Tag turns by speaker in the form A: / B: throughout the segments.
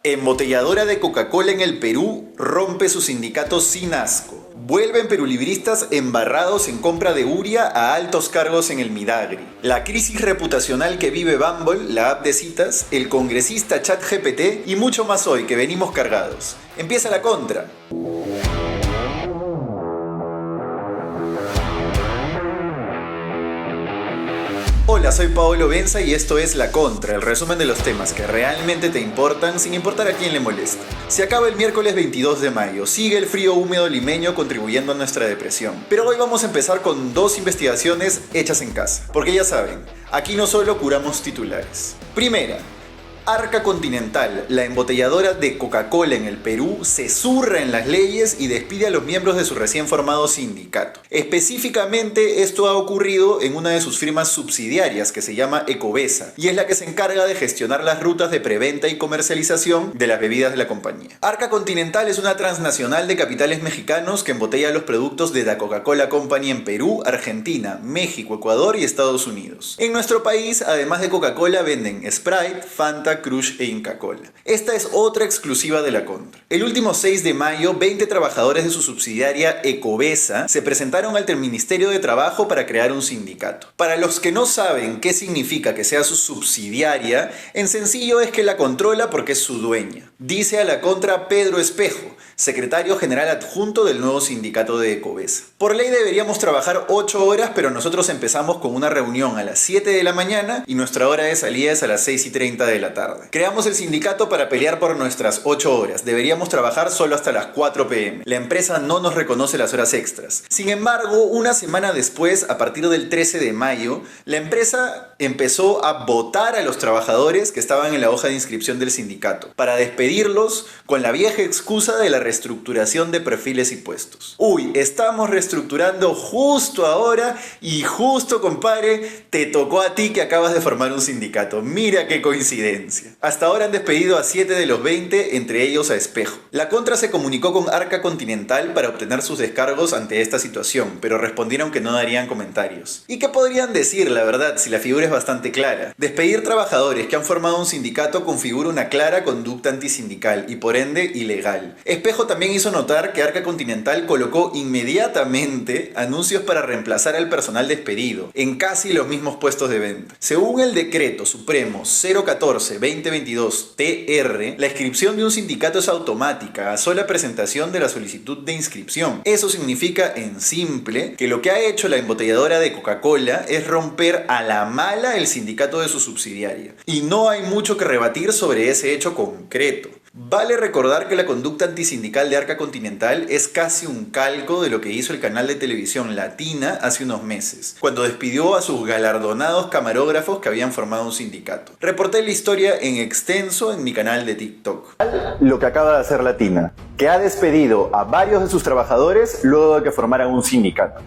A: Embotelladora de Coca-Cola en el Perú rompe su sindicato sin asco. Vuelven perulibristas embarrados en compra de uria a altos cargos en el Midagri. La crisis reputacional que vive Bumble, la app de citas, el congresista ChatGPT y mucho más hoy que venimos cargados. Empieza la contra. Hola, soy Paolo Benza y esto es La Contra, el resumen de los temas que realmente te importan sin importar a quién le molesta. Se acaba el miércoles 22 de mayo, sigue el frío húmedo limeño contribuyendo a nuestra depresión. Pero hoy vamos a empezar con dos investigaciones hechas en casa. Porque ya saben, aquí no solo curamos titulares. Primera, Arca Continental, la embotelladora de Coca-Cola en el Perú, se zurra en las leyes y despide a los miembros de su recién formado sindicato. Específicamente, esto ha ocurrido en una de sus firmas subsidiarias que se llama Ecovesa y es la que se encarga de gestionar las rutas de preventa y comercialización de las bebidas de la compañía. Arca Continental es una transnacional de capitales mexicanos que embotella los productos de la Coca-Cola Company en Perú, Argentina, México, Ecuador y Estados Unidos. En nuestro país, además de Coca-Cola, venden Sprite, Fanta, Crush e Inca Kola. Esta es otra exclusiva de La Contra. El último 6 de mayo, 20 trabajadores de su subsidiaria Ecovesa se presentaron ante el Ministerio de Trabajo para crear un sindicato. Para los que no saben qué significa que sea su subsidiaria, en sencillo es que la controla porque es su dueña. Dice a La Contra Pedro Espejo, secretario general adjunto del nuevo sindicato de Ecovesa. Por ley deberíamos trabajar 8 horas, pero nosotros empezamos con una reunión a las 7 de la mañana y nuestra hora de salida es a las 6:30 de la tarde. Creamos el sindicato para pelear por nuestras 8 horas. Deberíamos trabajar solo hasta las 4 p.m. La empresa no nos reconoce las horas extras. Sin embargo, una semana después, a partir del 13 de mayo, la empresa empezó a votar a los trabajadores que estaban en la hoja de inscripción del sindicato para despedirlos con la vieja excusa de la reestructuración de perfiles y puestos. Uy, estamos reestructurando justo ahora y justo, compadre, te tocó a ti que acabas de formar un sindicato. Mira qué coincidencia. Hasta ahora han despedido a 7 de los 20, entre ellos a Espejo. La Contra se comunicó con Arca Continental para obtener sus descargos ante esta situación, pero respondieron que no darían comentarios. ¿Y qué podrían decir, la verdad, si la figura es bastante clara? Despedir trabajadores que han formado un sindicato configura una clara conducta antisindical y por ende ilegal. Espejo también hizo notar que Arca Continental colocó inmediatamente anuncios para reemplazar al personal despedido en casi los mismos puestos de venta. Según el decreto supremo 014/2022 TR, la inscripción de un sindicato es automática a sola presentación de la solicitud de inscripción. Eso significa, en simple, que lo que ha hecho la embotelladora de Coca-Cola es romper a la mala el sindicato de su subsidiaria. Y no hay mucho que rebatir sobre ese hecho concreto. Vale recordar que la conducta antisindical de Arca Continental es casi un calco de lo que hizo el canal de televisión Latina hace unos meses, cuando despidió a sus galardonados camarógrafos que habían formado un sindicato. Reporté la historia en extenso en mi canal de TikTok. Lo que acaba de hacer Latina, que ha despedido a varios de sus trabajadores luego de que formaran un sindicato.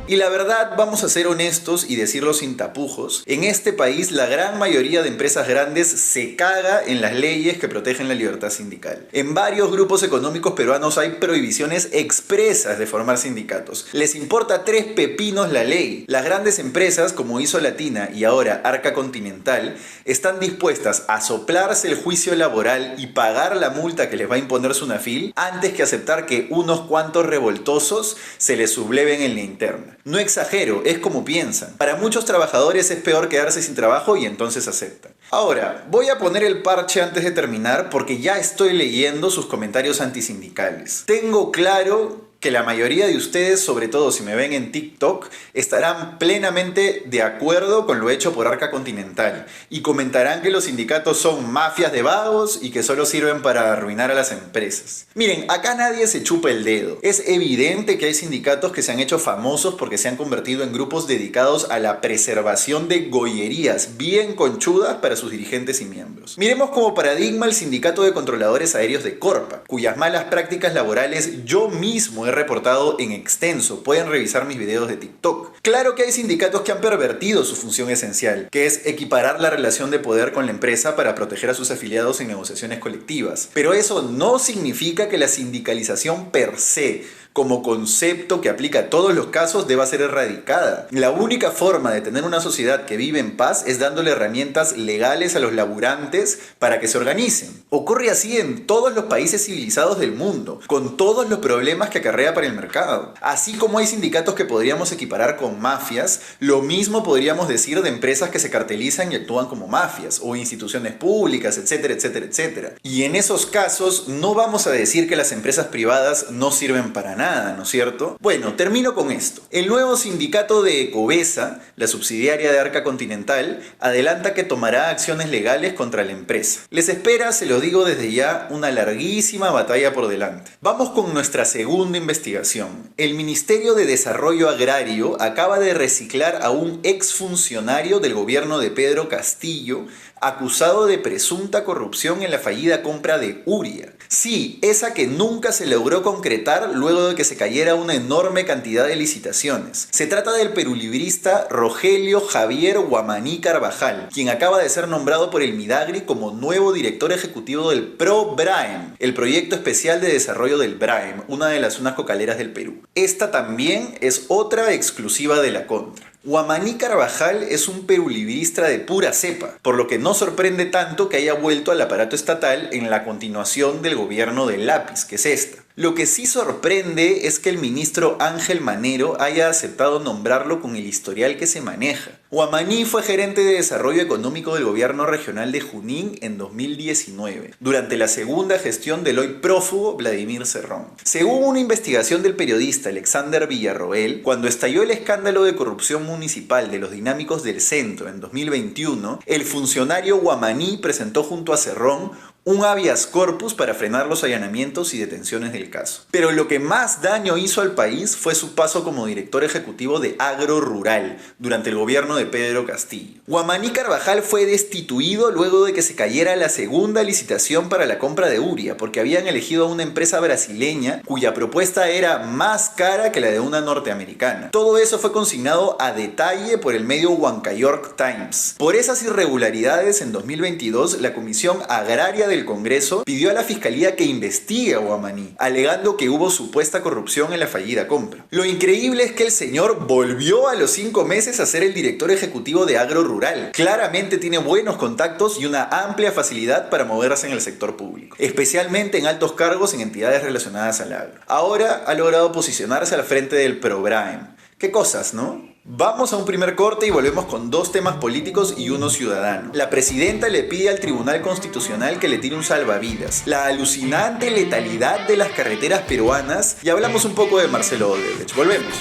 A: Y la verdad, vamos a ser honestos y decirlo sin tapujos, en este país la gran mayoría de empresas grandes se caga en las leyes que protegen la libertad sindical. En varios grupos económicos peruanos hay prohibiciones expresas de formar sindicatos. Les importa 3 pepinos la ley. Las grandes empresas, como hizo Latina y ahora Arca Continental, están dispuestas a soplarse el juicio laboral y pagar la multa que les va a imponer Sunafil antes que aceptar que unos cuantos revoltosos se les subleven en la interna. No exagero, es como piensan. Para muchos trabajadores es peor quedarse sin trabajo y entonces aceptan. Ahora, voy a poner el parche antes de terminar porque ya estoy leyendo sus comentarios antisindicales. Tengo claro que la mayoría de ustedes, sobre todo si me ven en TikTok, estarán plenamente de acuerdo con lo hecho por Arca Continental y comentarán que los sindicatos son mafias de vagos y que solo sirven para arruinar a las empresas. Miren, acá nadie se chupa el dedo. Es evidente que hay sindicatos que se han hecho famosos porque se han convertido en grupos dedicados a la preservación de gollerías bien conchudas para sus dirigentes y miembros. Miremos como paradigma el Sindicato de Controladores Aéreos de Corpa, cuyas malas prácticas laborales yo mismo he reportado en extenso. Pueden revisar mis videos de TikTok. Claro que hay sindicatos que han pervertido su función esencial, que es equiparar la relación de poder con la empresa para proteger a sus afiliados en negociaciones colectivas. Pero eso no significa que la sindicalización per se como concepto que aplica a todos los casos, deba ser erradicada. La única forma de tener una sociedad que vive en paz es dándole herramientas legales a los laburantes para que se organicen. Ocurre así en todos los países civilizados del mundo, con todos los problemas que acarrea para el mercado. Así como hay sindicatos que podríamos equiparar con mafias, lo mismo podríamos decir de empresas que se cartelizan y actúan como mafias, o instituciones públicas, etcétera, etcétera, etcétera. Y en esos casos no vamos a decir que las empresas privadas no sirven para nada, ¿no es cierto? Bueno, termino con esto. El nuevo sindicato de Ecovesa, la subsidiaria de Arca Continental, adelanta que tomará acciones legales contra la empresa. Les espera, se lo digo desde ya, una larguísima batalla por delante. Vamos con nuestra segunda investigación. El Ministerio de Desarrollo Agrario acaba de reciclar a un exfuncionario del gobierno de Pedro Castillo, acusado de presunta corrupción en la fallida compra de Uria. Sí, esa que nunca se logró concretar luego de que se cayera una enorme cantidad de licitaciones. Se trata del perulibrista Rogelio Javier Guamaní Carvajal, quien acaba de ser nombrado por el Midagri como nuevo director ejecutivo del PROBRAEM, el proyecto especial de desarrollo del Braem, una de las zonas cocaleras del Perú. Esta también es otra exclusiva de la Contra. Guamaní Carvajal es un perulibrista de pura cepa, por lo que no sorprende tanto que haya vuelto al aparato estatal en la continuación del gobierno del lápiz, que es esta. Lo que sí sorprende es que el ministro Ángel Manero haya aceptado nombrarlo con el historial que se maneja. Guamaní fue gerente de desarrollo económico del gobierno regional de Junín en 2019, durante la segunda gestión del hoy prófugo Vladimir Cerrón. Según una investigación del periodista Alexander Villarroel, cuando estalló el escándalo de corrupción municipal de los dinámicos del centro en 2021, el funcionario Guamaní presentó junto a Cerrón un habeas corpus para frenar los allanamientos y detenciones del caso. Pero lo que más daño hizo al país fue su paso como director ejecutivo de Agro Rural durante el gobierno de Pedro Castillo. Guamaní Carvajal fue destituido luego de que se cayera la segunda licitación para la compra de Uria, porque habían elegido a una empresa brasileña cuya propuesta era más cara que la de una norteamericana. Todo eso fue consignado a detalle por el medio Huancayork Times. Por esas irregularidades, en 2022, la Comisión Agraria del Congreso pidió a la Fiscalía que investigue a Guamaní, alegando que hubo supuesta corrupción en la fallida compra. Lo increíble es que el señor volvió a los 5 meses a ser el director ejecutivo de Agro Rural. Claramente tiene buenos contactos y una amplia facilidad para moverse en el sector público, especialmente en altos cargos en entidades relacionadas al agro. Ahora ha logrado posicionarse al frente del PROBRAEM. Qué cosas, ¿no? Vamos a un primer corte y volvemos con 2 temas políticos y uno ciudadano. La presidenta le pide al Tribunal Constitucional que le tire un salvavidas, la alucinante letalidad de las carreteras peruanas y hablamos un poco de Marcelo Odebrecht. Volvemos.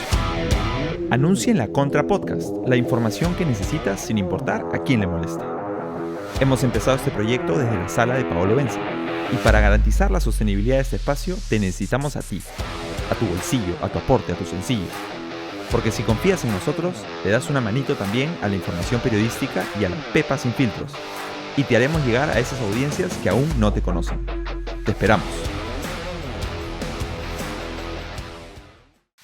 B: Anuncia en la Contra Podcast la información que necesitas sin importar a quién le moleste. Hemos empezado este proyecto desde la sala de Paolo Benza y para garantizar la sostenibilidad de este espacio te necesitamos a ti, a tu bolsillo, a tu aporte, a tu sencillo. Porque si confías en nosotros, le das una manito también a la información periodística y a la Pepa sin filtros. Y te haremos llegar a esas audiencias que aún no te conocen. Te esperamos.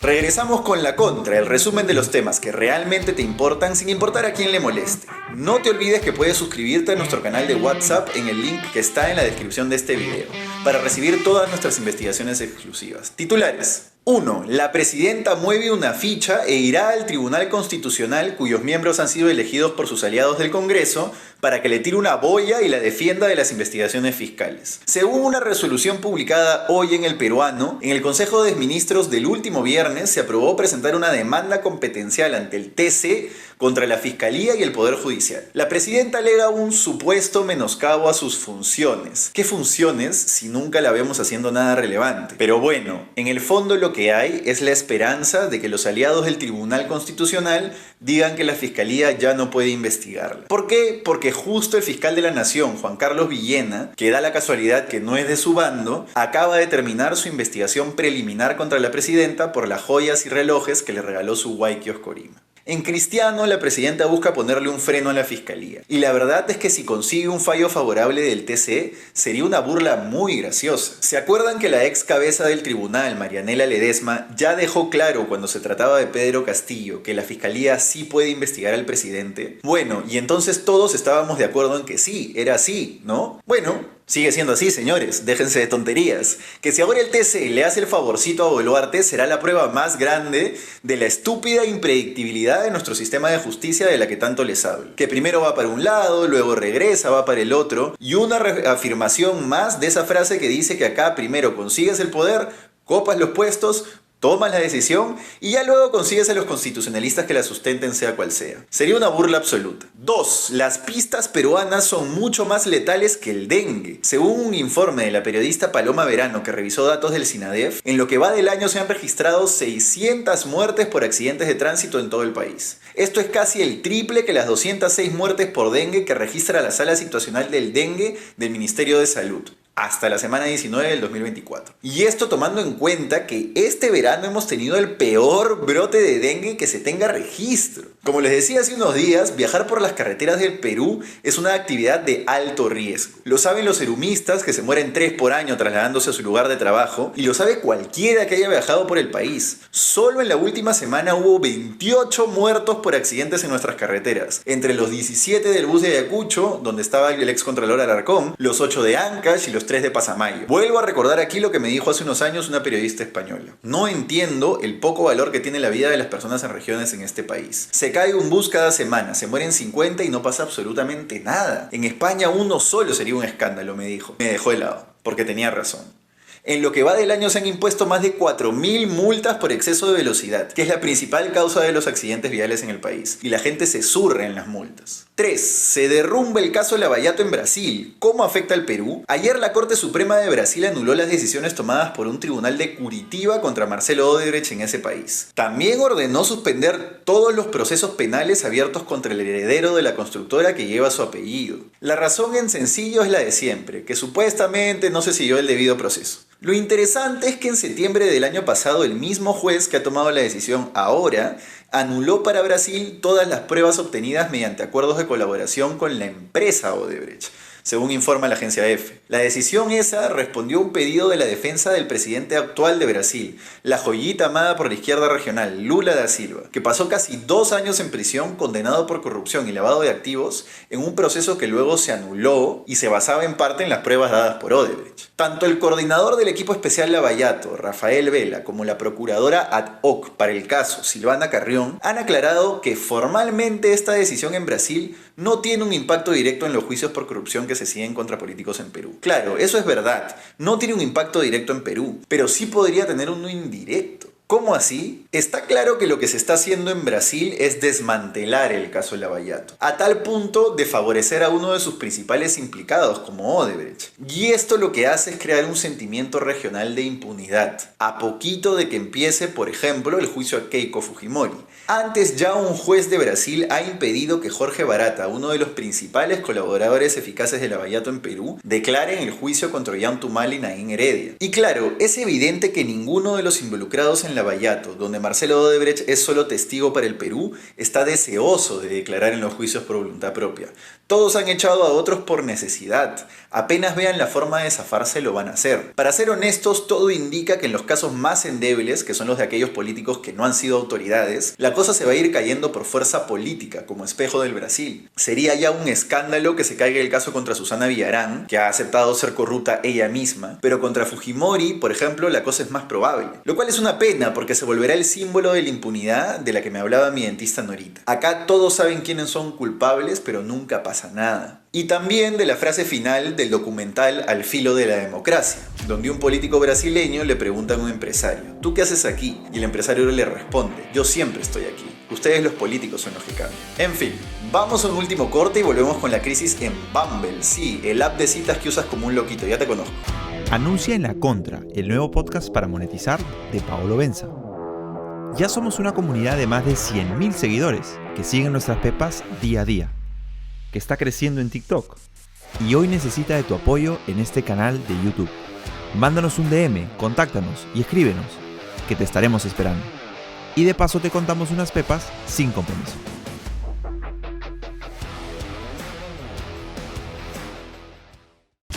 A: Regresamos con La Contra, el resumen de los temas que realmente te importan sin importar a quién le moleste. No te olvides que puedes suscribirte a nuestro canal de WhatsApp en el link que está en la descripción de este video para recibir todas nuestras investigaciones exclusivas. Titulares. 1. La presidenta mueve una ficha e irá al Tribunal Constitucional, cuyos miembros han sido elegidos por sus aliados del Congreso, para que le tire una boya y la defienda de las investigaciones fiscales. Según una resolución publicada hoy en El Peruano, en el Consejo de Ministros del último viernes se aprobó presentar una demanda competencial ante el TC contra la Fiscalía y el Poder Judicial. La presidenta alega un supuesto menoscabo a sus funciones. ¿Qué funciones si nunca la vemos haciendo nada relevante? Pero bueno, en el fondo lo que hay es la esperanza de que los aliados del Tribunal Constitucional digan que la Fiscalía ya no puede investigarla. ¿Por qué? Porque justo el fiscal de la Nación, Juan Carlos Villena, que da la casualidad que no es de su bando, acaba de terminar su investigación preliminar contra la presidenta por las joyas y relojes que le regaló su guay Kioscorima. En Cristiano, la presidenta busca ponerle un freno a la fiscalía. Y la verdad es que si consigue un fallo favorable del TC, sería una burla muy graciosa. ¿Se acuerdan que la ex cabeza del tribunal, Marianela Ledesma, ya dejó claro cuando se trataba de Pedro Castillo que la fiscalía sí puede investigar al presidente? Bueno, y entonces todos estábamos de acuerdo en que sí, era así, ¿no? Bueno, Sigue siendo así, señores, déjense de tonterías. Que si ahora el TC le hace el favorcito a Boluarte será la prueba más grande de la estúpida impredictibilidad de nuestro sistema de justicia de la que tanto les hablo. Que primero va para un lado, luego regresa, va para el otro, y una afirmación más de esa frase que dice que acá primero consigues el poder, copas los puestos, tomas la decisión y ya luego consigues a los constitucionalistas que la sustenten sea cual sea. Sería una burla absoluta. 2. Las pistas peruanas son mucho más letales que el dengue. Según un informe de la periodista Paloma Verano que revisó datos del SINADEF, en lo que va del año se han registrado 600 muertes por accidentes de tránsito en todo el país. Esto es casi el triple que las 206 muertes por dengue que registra la Sala Situacional del Dengue del Ministerio de Salud hasta la semana 19 del 2024. Y esto tomando en cuenta que este verano hemos tenido el peor brote de dengue que se tenga registro. Como les decía hace unos días, viajar por las carreteras del Perú es una actividad de alto riesgo. Lo saben los erumistas, que se mueren 3 por año trasladándose a su lugar de trabajo, y lo sabe cualquiera que haya viajado por el país. Solo en la última semana hubo 28 muertos por accidentes en nuestras carreteras, entre los 17 del bus de Ayacucho, donde estaba el excontralor Alarcón, los 8 de Ancash y los 3 de Pasamayo. Vuelvo a recordar aquí lo que me dijo hace unos años una periodista española. No entiendo el poco valor que tiene la vida de las personas en regiones en este país. Se cae un bus cada semana, se mueren 50 y no pasa absolutamente nada. En España uno solo sería un escándalo, me dijo. Me dejó helado, porque tenía razón. En lo que va del año se han impuesto más de 4.000 multas por exceso de velocidad, que es la principal causa de los accidentes viales en el país, y la gente se zurra en las multas. 3. Se derrumba el caso Lavallato en Brasil. ¿Cómo afecta al Perú? Ayer la Corte Suprema de Brasil anuló las decisiones tomadas por un tribunal de Curitiba contra Marcelo Odebrecht en ese país. También ordenó suspender todos los procesos penales abiertos contra el heredero de la constructora que lleva su apellido. La razón en sencillo es la de siempre, que supuestamente no se siguió el debido proceso. Lo interesante es que en septiembre del año pasado el mismo juez que ha tomado la decisión ahora anuló para Brasil todas las pruebas obtenidas mediante acuerdos de colaboración con la empresa Odebrecht, según informa la agencia EFE. La decisión esa respondió a un pedido de la defensa del presidente actual de Brasil, la joyita amada por la izquierda regional, Lula da Silva, que pasó casi 2 años en prisión condenado por corrupción y lavado de activos en un proceso que luego se anuló y se basaba en parte en las pruebas dadas por Odebrecht. Tanto el coordinador del equipo especial Lavallato, Rafael Vela, como la procuradora ad hoc para el caso, Silvana Carrión, han aclarado que formalmente esta decisión en Brasil no tiene un impacto directo en los juicios por corrupción que se siguen contra políticos en Perú. Claro, eso es verdad, no tiene un impacto directo en Perú, pero sí podría tener uno indirecto. ¿Cómo así? Está claro que lo que se está haciendo en Brasil es desmantelar el caso Lavallato, a tal punto de favorecer a uno de sus principales implicados, como Odebrecht. Y esto lo que hace es crear un sentimiento regional de impunidad, a poquito de que empiece, por ejemplo, el juicio a Keiko Fujimori. Antes ya un juez de Brasil ha impedido que Jorge Barata, uno de los principales colaboradores eficaces de Lavallato en Perú, declare en el juicio contra Ollantumala y Naín Heredia. Y claro, es evidente que ninguno de los involucrados en Lavallato, donde Marcelo Odebrecht es solo testigo para el Perú, está deseoso de declarar en los juicios por voluntad propia. Todos han echado a otros por necesidad. Apenas vean la forma de zafarse lo van a hacer. Para ser honestos, todo indica que en los casos más endebles, que son los de aquellos políticos que no han sido autoridades, la cosa se va a ir cayendo por fuerza política, como Espejo del Brasil. Sería ya un escándalo que se caiga el caso contra Susana Villarán, que ha aceptado ser corrupta ella misma, pero contra Fujimori, por ejemplo, la cosa es más probable. Lo cual es una pena, porque se volverá el símbolo de la impunidad de la que me hablaba mi dentista Norita. Acá todos saben quiénes son culpables, pero nunca pasa nada. Y también de la frase final del documental Al filo de la democracia, donde un político brasileño le pregunta a un empresario: ¿tú qué haces aquí? Y el empresario le responde: yo siempre estoy aquí. Ustedes los políticos son los que cambian. En fin, vamos a un último corte y volvemos con la crisis en Bumble. Sí, el app de citas que usas como un loquito, ya te conozco.
B: Anuncia en La Contra, el nuevo podcast para monetizar de Paolo Benza. Ya somos una comunidad de más de 100.000 seguidores que siguen nuestras pepas día a día, que está creciendo en TikTok y hoy necesita de tu apoyo en este canal de YouTube. Mándanos un DM, contáctanos y escríbenos, que te estaremos esperando. Y de paso te contamos unas pepas sin compromiso.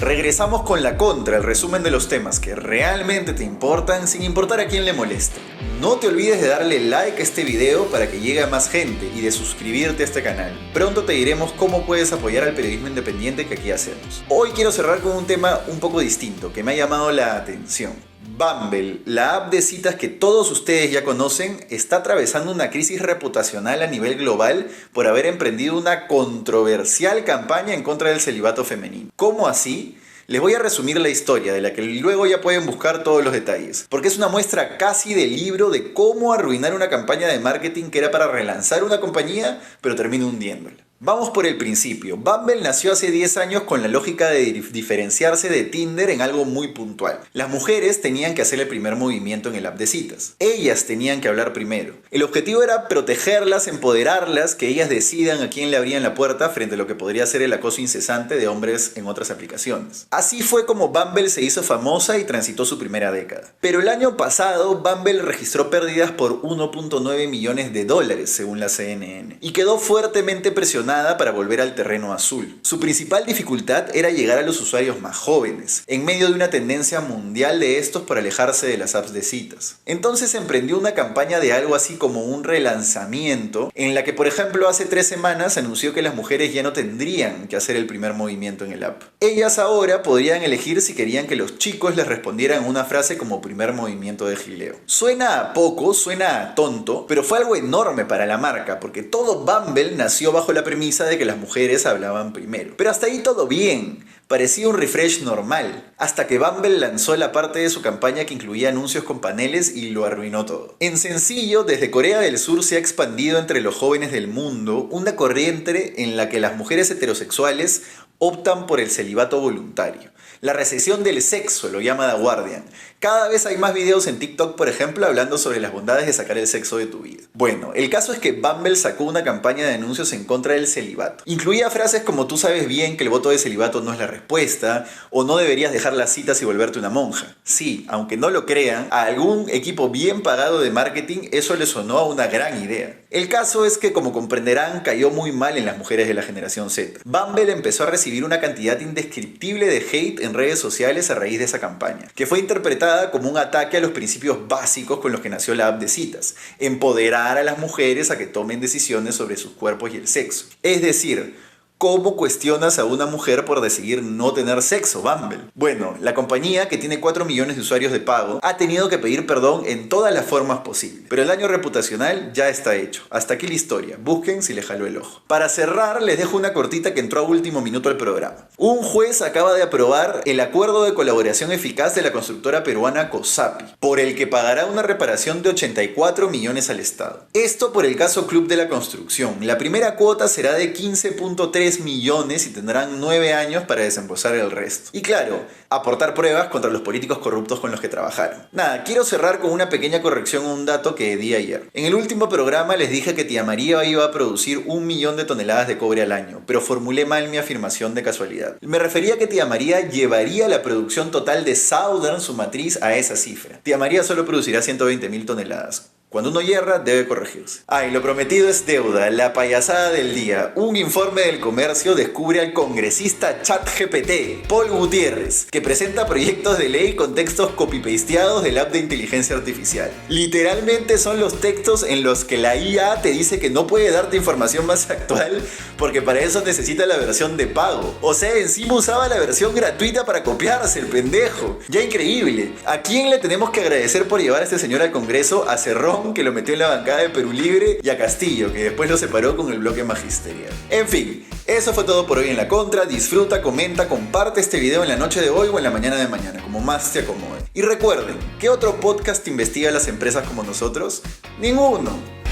A: Regresamos con la contra, el resumen de los temas que realmente te importan sin importar a quién le moleste. No te olvides de darle like a este video para que llegue a más gente y de suscribirte a este canal. Pronto te diremos cómo puedes apoyar al periodismo independiente que aquí hacemos. Hoy quiero cerrar con un tema un poco distinto que me ha llamado la atención. Bumble, la app de citas que todos ustedes ya conocen, está atravesando una crisis reputacional a nivel global por haber emprendido una controversial campaña en contra del celibato femenino. ¿Cómo así? Les voy a resumir la historia, de la que luego ya pueden buscar todos los detalles, porque es una muestra casi de libro de cómo arruinar una campaña de marketing que era para relanzar una compañía, pero termina hundiéndola. Vamos por el principio. Bumble nació hace 10 años con la lógica de diferenciarse de Tinder en algo muy puntual. Las mujeres tenían que hacer el primer movimiento en el app de citas. Ellas tenían que hablar primero. El objetivo era protegerlas, empoderarlas, que ellas decidan a quién le abrían la puerta frente a lo que podría ser el acoso incesante de hombres en otras aplicaciones. Así fue como Bumble se hizo famosa y transitó su primera década. Pero el año pasado, Bumble registró pérdidas por $1.9 millones, según la CNN, y quedó fuertemente presionada para volver al terreno azul. Su principal dificultad era llegar a los usuarios más jóvenes, en medio de una tendencia mundial de estos por alejarse de las apps de citas. Entonces emprendió una campaña de algo así como un relanzamiento, en la que por ejemplo hace 3 semanas anunció que las mujeres ya no tendrían que hacer el primer movimiento en el app. Ellas ahora podrían elegir si querían que los chicos les respondieran una frase como primer movimiento de gileo. Suena a poco, suena a tonto, pero fue algo enorme para la marca, porque todo Bumble nació bajo la premisa de que las mujeres hablaban primero. Pero hasta ahí todo bien, parecía un refresh normal, hasta que Bumble lanzó la parte de su campaña que incluía anuncios con paneles y lo arruinó todo. En sencillo, desde Corea del Sur se ha expandido entre los jóvenes del mundo una corriente en la que las mujeres heterosexuales optan por el celibato voluntario. La recesión del sexo, lo llama The Guardian. Cada vez hay más videos en TikTok, por ejemplo, hablando sobre las bondades de sacar el sexo de tu vida. Bueno, el caso es que Bumble sacó una campaña de anuncios en contra del celibato. Incluía frases como tú sabes bien que el voto de celibato no es la respuesta, o no deberías dejar las citas y volverte una monja. Sí, aunque no lo crean, a algún equipo bien pagado de marketing eso le sonó a una gran idea. El caso es que, como comprenderán, cayó muy mal en las mujeres de la generación Z. Bumble empezó a recibir una cantidad indescriptible de hate en redes sociales a raíz de esa campaña, que fue interpretada como un ataque a los principios básicos con los que nació la app de citas: empoderar a las mujeres a que tomen decisiones sobre sus cuerpos y el sexo. Es decir, ¿cómo cuestionas a una mujer por decidir no tener sexo, Bumble? Bueno, la compañía, que tiene 4 millones de usuarios de pago, ha tenido que pedir perdón en todas las formas posibles. Pero el daño reputacional ya está hecho. Hasta aquí la historia. Busquen si les jaló el ojo. Para cerrar, les dejo una cortita que entró a último minuto al programa. Un juez acaba de aprobar el acuerdo de colaboración eficaz de la constructora peruana COSAPI, por el que pagará una reparación de 84 millones al Estado. Esto por el caso Club de la Construcción. La primera cuota será de 15.3 millones y tendrán 9 años para desembolsar el resto. Y claro, aportar pruebas contra los políticos corruptos con los que trabajaron. Nada, quiero cerrar con una pequeña corrección a un dato que di ayer. En el último programa les dije que Tía María iba a producir 1 millón de toneladas de cobre al año, pero formulé mal mi afirmación de casualidad. Me refería a que Tía María llevaría la producción total de Southern, su matriz, a esa cifra. Tía María solo producirá 120.000 toneladas. Cuando uno hierra, debe corregirse. Y lo prometido es deuda, la payasada del día. Un informe del comercio descubre al congresista ChatGPT, Paul Gutiérrez, que presenta proyectos de ley con textos copy-pasteados del app de inteligencia artificial. Literalmente son los textos en los que la IA te dice que no puede darte información más actual porque para eso necesita la versión de pago. O sea, encima usaba la versión gratuita para copiarse, el pendejo. Ya increíble. ¿A quién le tenemos que agradecer por llevar a este señor al Congreso? A Cerrón, que lo metió en la bancada de Perú Libre, y a Castillo, que después lo separó con el bloque magisterial. En fin, eso fue todo por hoy en La Contra. Disfruta, comenta, comparte este video en la noche de hoy o en la mañana de mañana, como más te acomode. Y recuerden, ¿qué otro podcast investiga a las empresas como nosotros? Ninguno.